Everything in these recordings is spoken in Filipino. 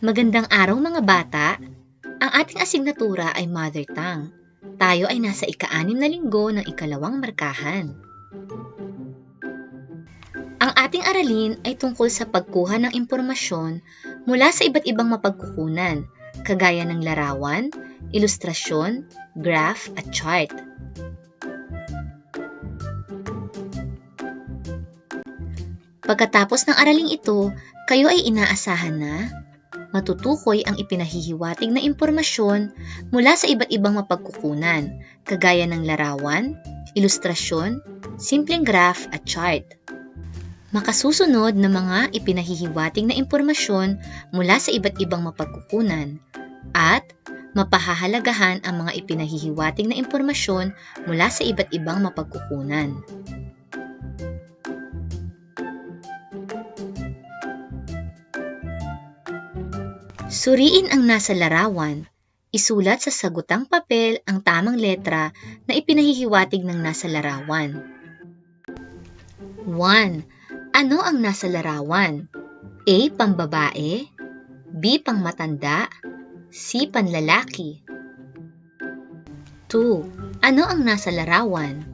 Magandang araw mga bata! Ang ating asignatura ay Mother Tongue. Tayo ay nasa ika-6 na linggo ng ikalawang markahan. Ang ating aralin ay tungkol sa pagkuha ng impormasyon mula sa iba't ibang mapagkukunan, kagaya ng larawan, ilustrasyon, graph at chart. Pagkatapos ng araling ito, kayo ay inaasahan na matutukoy ang ipinahihiwatig na impormasyon mula sa iba't ibang mapagkukunan, kagaya ng larawan, ilustrasyon, simpleng graph at chart. Makasusunod na mga ipinahihiwatig na impormasyon mula sa iba't ibang mapagkukunan at mapahahalagahan ang mga ipinahihiwatig na impormasyon mula sa iba't ibang mapagkukunan. Suriin ang nasa larawan. Isulat sa sagutang papel ang tamang letra na ipinahihiwatig ng nasa larawan. 1. Ano ang nasa larawan? A. Pambabae, B. Pangmatanda, C. Panlalaki. 2. Ano ang nasa larawan?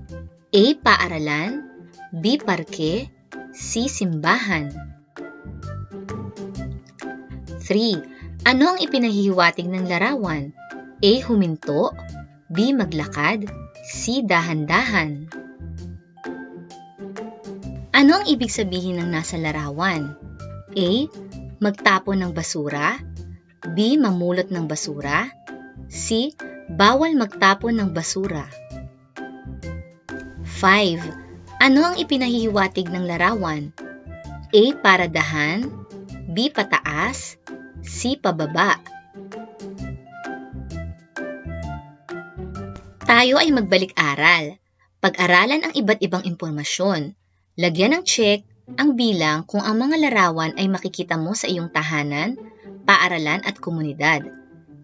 A. Paaralan, B. Parke, C. Simbahan. 3. Ano ang ipinahihiwatig ng larawan? A. Huminto, B. Maglakad, C. Dahan-dahan. Ano ang ibig sabihin ng nasa larawan? A. Magtapon ng basura, B. Mamulot ng basura, C. Bawal magtapon ng basura. 5. Ano ang ipinahihiwatig ng larawan? A. Paradahan, B. Pataas, C. Pababa. Tayo ay magbalik-aral. Pag-aralan ang iba't ibang impormasyon. Lagyan ng check ang bilang kung ang mga larawan ay makikita mo sa iyong tahanan, paaralan at komunidad.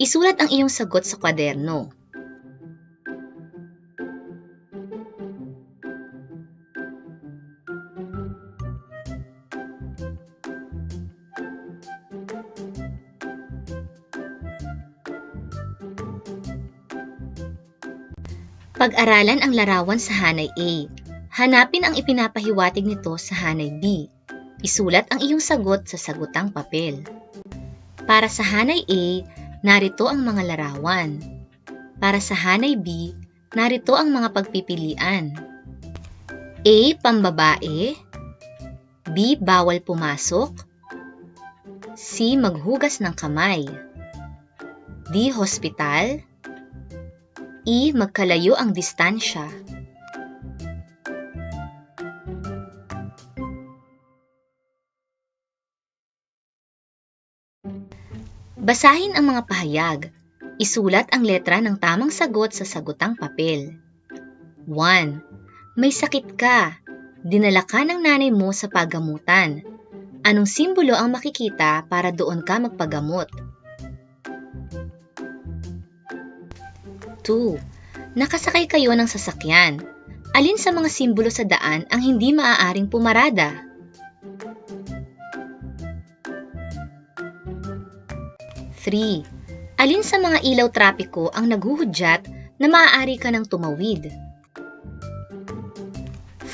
Isulat ang iyong sagot sa kwaderno. Pag-aralan ang larawan sa hanay A. Hanapin ang ipinapahiwatig nito sa hanay B. Isulat ang iyong sagot sa sagutang papel. Para sa hanay A, narito ang mga larawan. Para sa hanay B, narito ang mga pagpipilian. A. Pambabae, B. Bawal pumasok, C. Maghugas ng kamay, D. Hospital, E. Magkalayo ang distansya. Basahin ang mga pahayag. Isulat ang letra ng tamang sagot sa sagutang papel. 1. May sakit ka. Dinala ka ng nanay mo sa paggamutan. Anong simbolo ang makikita para doon ka magpagamot? 2. Nakasakay kayo ng sasakyan. Alin sa mga simbolo sa daan ang hindi maaaring pumarada? 3. Alin sa mga ilaw trapiko ang naghuhudyat na maaari ka ng tumawid?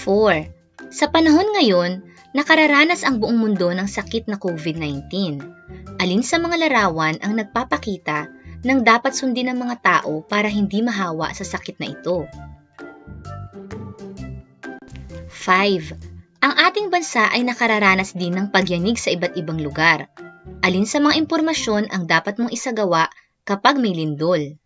4. Sa panahon ngayon, nakararanas ang buong mundo ng sakit na COVID-19. Alin sa mga larawan ang nagpapakita ng dapat sundin ng mga tao para hindi mahawa sa sakit na ito? 5. Ang ating bansa ay nakararanas din ng pagyanig sa iba't ibang lugar. Alin sa mga impormasyon ang dapat mong isagawa kapag may lindol?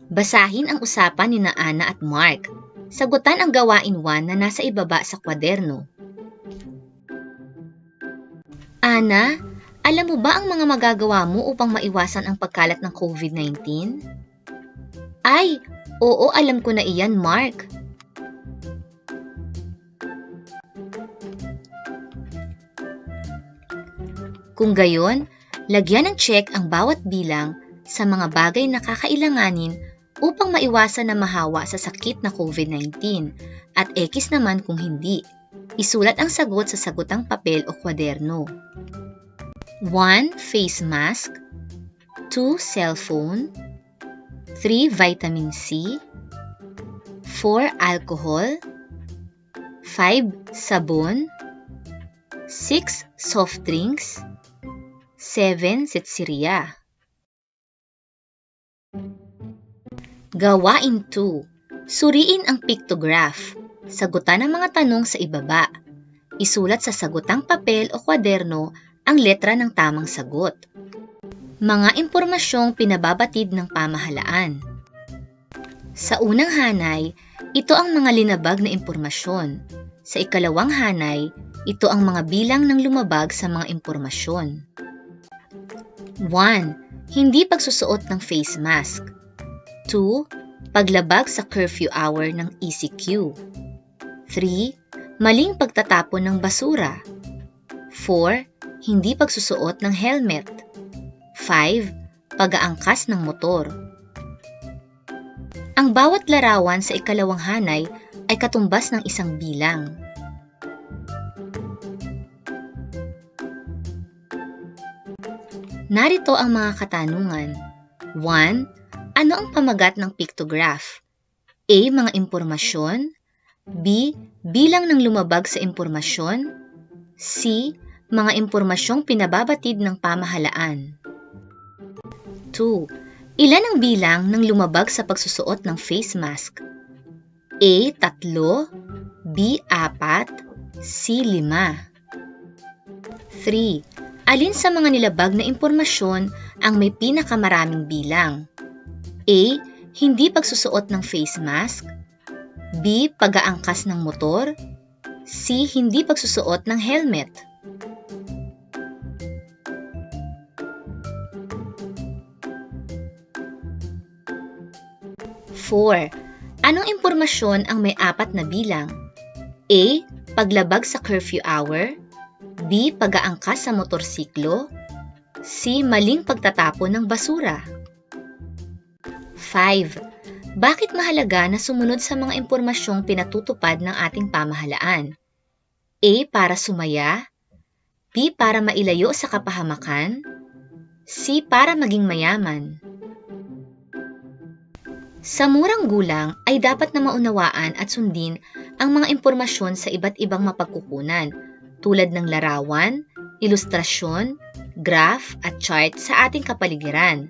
Basahin ang usapan ni Ana at Mark. Sagutan ang gawain 1 na nasa ibaba sa kwaderno. Ana, alam mo ba ang mga magagawa mo upang maiwasan ang pagkalat ng COVID-19? Ay, oo, alam ko na iyan, Mark. Kung gayon, lagyan ng check ang bawat bilang sa mga bagay na kakailanganin upang maiwasan na mahawa sa sakit na COVID-19 at X naman kung hindi. Isulat ang sagot sa sagutang papel o kwaderno. 1. Face mask. 2. Cellphone. 3. Vitamin C. 4. Alcohol. 5. Sabon. 6. Soft drinks. 7. Sitsiriya. Gawain 2. Suriin ang pictograph. Sagutan ang mga tanong sa ibaba. Isulat sa sagutang papel o kwaderno ang letra ng tamang sagot. Mga impormasyong pinababatid ng pamahalaan. Sa unang hanay, ito ang mga linabag na impormasyon. Sa ikalawang hanay, ito ang mga bilang ng lumabag sa mga impormasyon. 1. Hindi pagsusuot ng face mask. 2. Paglabag sa curfew hour ng ECQ. 3. Maling pagtatapon ng basura. 4. Hindi pagsusuot ng helmet. 5. Pag-aangkas ng motor. Ang bawat larawan sa ikalawang hanay ay katumbas ng isang bilang. Narito ang mga katanungan. 1. Ano ang pamagat ng pictograph? A. Mga impormasyon. B. Bilang ng lumabag sa impormasyon. C. Mga impormasyong pinababatid ng pamahalaan. 2. Ilan ang bilang ng lumabag sa pagsusuot ng face mask? A. 3. B. 4. C. 5. 3. Alin sa mga nilabag na impormasyon ang may pinakamaraming bilang? A. Hindi pagsusuot ng face mask. B. Pag-aangkas ng motor. C. Hindi pagsusuot ng helmet. Four. Anong impormasyon ang may 4 na bilang? A. Paglabag sa curfew hour. B. Pag-aangkas sa motorsiklo. C. Maling pagtatapon ng basura. 5. Bakit mahalaga na sumunod sa mga impormasyong pinatutupad ng ating pamahalaan? A. Para sumaya. B. Para mailayo sa kapahamakan. C. Para maging mayaman. Sa murang gulang ay dapat na maunawaan at sundin ang mga impormasyon sa iba't ibang mapagkukunan tulad ng larawan, ilustrasyon, graph at chart sa ating kapaligiran.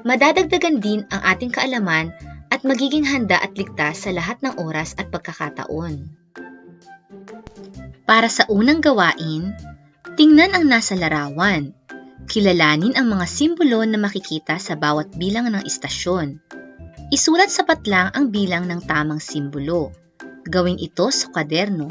Madadagdagan din ang ating kaalaman at magiging handa at ligtas sa lahat ng oras at pagkakataon. Para sa unang gawain, tingnan ang nasa larawan. Kilalanin ang mga simbolo na makikita sa bawat bilang ng istasyon. Isulat sa patlang ang bilang ng tamang simbolo. Gawin ito sa kwaderno.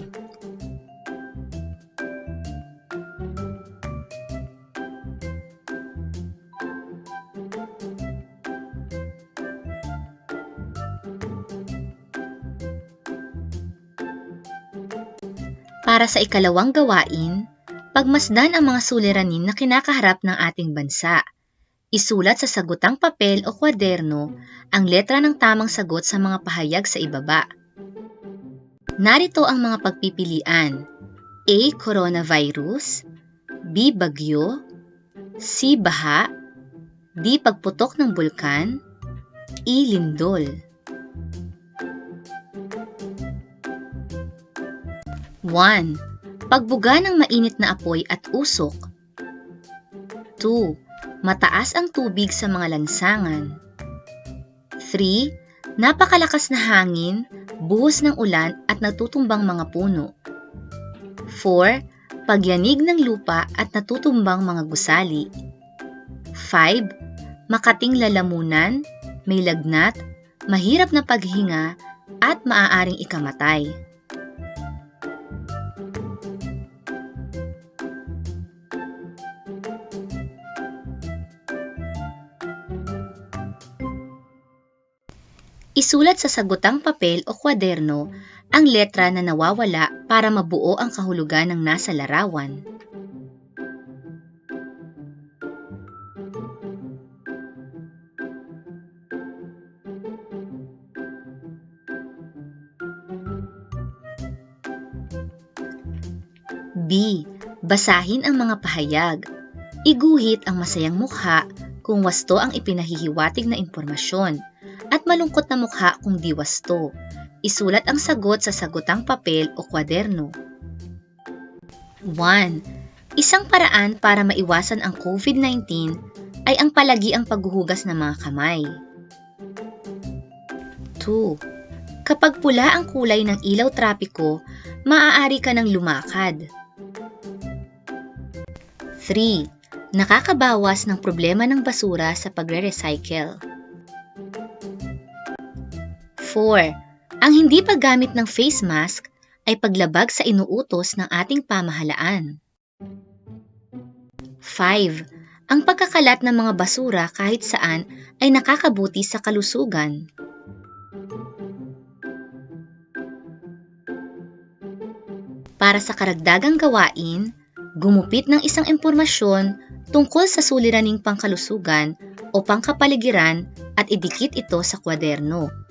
Para sa ikalawang gawain, pagmasdan ang mga suliranin na kinakaharap ng ating bansa. Isulat sa sagutang papel o kwaderno ang letra ng tamang sagot sa mga pahayag sa ibaba. Narito ang mga pagpipilian. A. Coronavirus. B. Bagyo. C. Baha. D. Pagputok ng bulkan. E. Lindol. 1. Pagbuga ng mainit na apoy at usok. 2. Mataas ang tubig sa mga lansangan. 3. Napakalakas na hangin, buhos ng ulan at natutumbang mga puno. 4. Pagyanig ng lupa at natutumbang mga gusali. 5. Makating lalamunan, may lagnat, mahirap na paghinga at maaaring ikamatay. Isulat sa sagutang papel o kwaderno ang letra na nawawala para mabuo ang kahulugan ng nasa larawan. B. Basahin ang mga pahayag. Iguhit ang masayang mukha kung wasto ang ipinahihiwatig na impormasyon at malungkot na mukha kung di wasto. Isulat ang sagot sa sagutang papel o kwaderno. 1. Isang paraan para maiwasan ang COVID-19 ay ang palagiang paghuhugas ng mga kamay. 2. Kapag pula ang kulay ng ilaw trapiko, maaari ka nang lumakad. 3. Nakakabawas ng problema ng basura sa pagre-recycle. 4. Ang hindi paggamit ng face mask ay paglabag sa inuutos ng ating pamahalaan. 5. Ang pagkakalat ng mga basura kahit saan ay nakakabuti sa kalusugan. Para sa karagdagang gawain, gumupit ng isang impormasyon tungkol sa suliraning pangkalusugan o pangkapaligiran at idikit ito sa kwaderno.